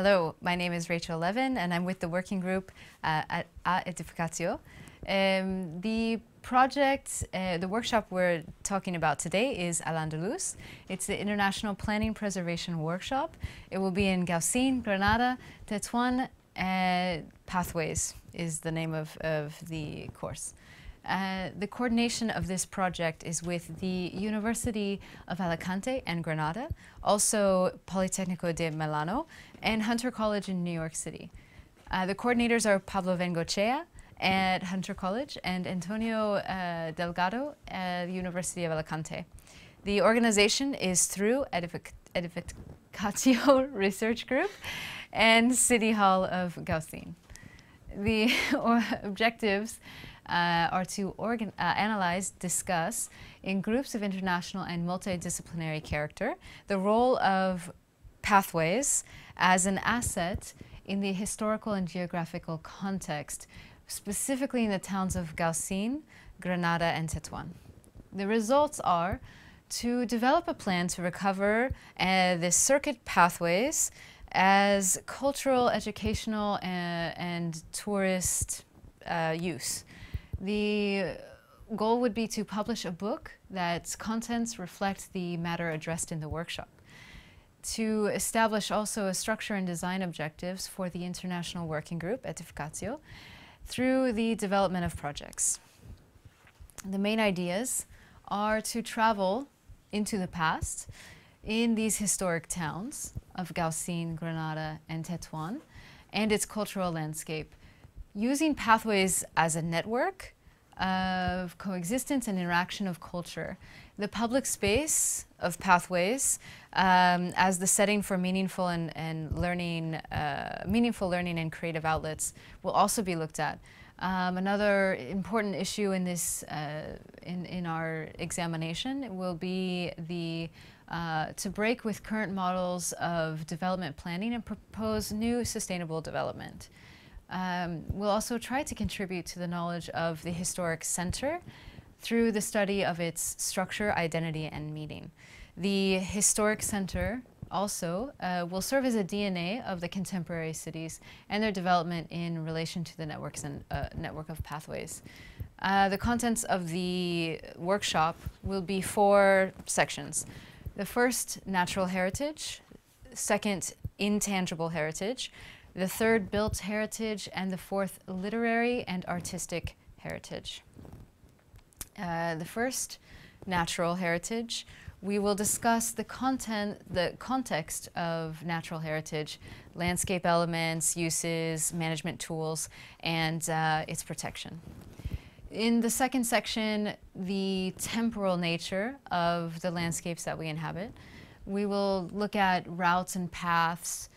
Hello, my name is Rachel Levin and I'm with the working group at aedificatio. The project, the workshop we're talking about today is ANDALUS. It's the International Planning Preservation Workshop. It will be in Gaucin, Granada, Tetuan. Pathways is the name of the course. The coordination of this project is with the University of Alicante and Granada, also Politecnico de Milano, and Hunter College in New York City. The coordinators are Pablo Bengochea at Hunter College and Antonio Delgado at the University of Alicante. The organization is through Aedificatio Research Group and City Hall of Gaucin. The objectives are to analyze, discuss, in groups of international and multidisciplinary character, the role of pathways as an asset in the historical and geographical context, specifically in the towns of Gaucin, Granada, and Tetuan. The results are to develop a plan to recover the circuit pathways as cultural, educational, and tourist use. The goal would be to publish a book that's contents reflect the matter addressed in the workshop. To establish also a structure and design objectives for the international working group, Aedificatio, through the development of projects. The main ideas are to travel into the past in these historic towns of Gaucin, Granada, and Tetuan, and its cultural landscape, using pathways as a network of coexistence and interaction of culture. The public space of pathways as the setting for meaningful learning and creative outlets will also be looked at. Another important issue in this in our examination will be the to break with current models of development planning and propose new sustainable development. We'll also try to contribute to the knowledge of the historic center through the study of its structure, identity, and meaning. The historic center also will serve as a DNA of the contemporary cities and their development in relation to the networks and network of pathways. The contents of the workshop will be 4 sections. The first, natural heritage. Second, intangible heritage. The third, built heritage, and the fourth, literary and artistic heritage. The first, natural heritage, we will discuss the context of natural heritage, landscape elements, uses, management tools, and its protection. In the second section, the temporal nature of the landscapes that we inhabit. We will look at routes and paths,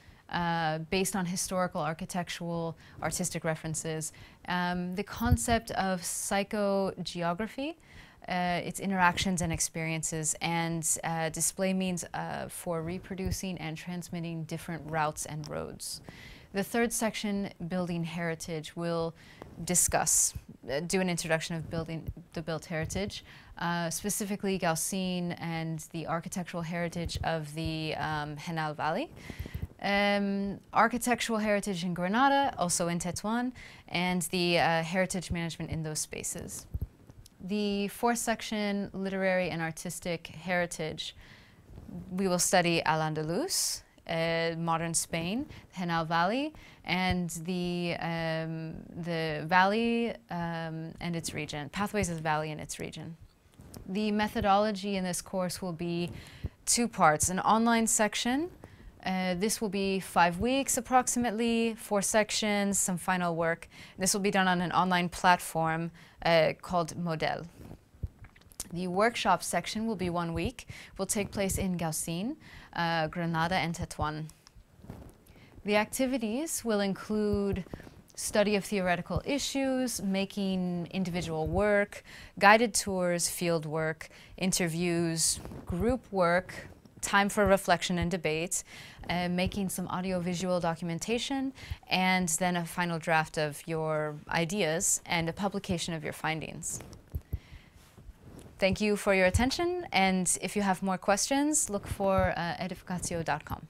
based on historical, architectural, artistic references. The concept of psychogeography, its interactions and experiences, and display means for reproducing and transmitting different routes and roads. The third section, building heritage, will discuss, do an introduction of the built heritage, specifically Gaucin and the architectural heritage of the Genal Valley. Architectural heritage in Granada, also in Tetuan, and the heritage management in those spaces. The fourth section, literary and artistic heritage, we will study Al-Andalus, modern Spain, the Genal Valley, and the valley and its region, pathways of the valley and its region. The methodology in this course will be 2 parts, an online section. This will be 5 weeks approximately, 4 sections, some final work. This will be done on an online platform called Model. The workshop section will be 1 week, will take place in Gaucin, Granada, and Tetuan. The activities will include study of theoretical issues, making individual work, guided tours, field work, interviews, group work, time for reflection and debate, making some audiovisual documentation, and then a final draft of your ideas and a publication of your findings. Thank you for your attention, and if you have more questions, look for aedificatio.com.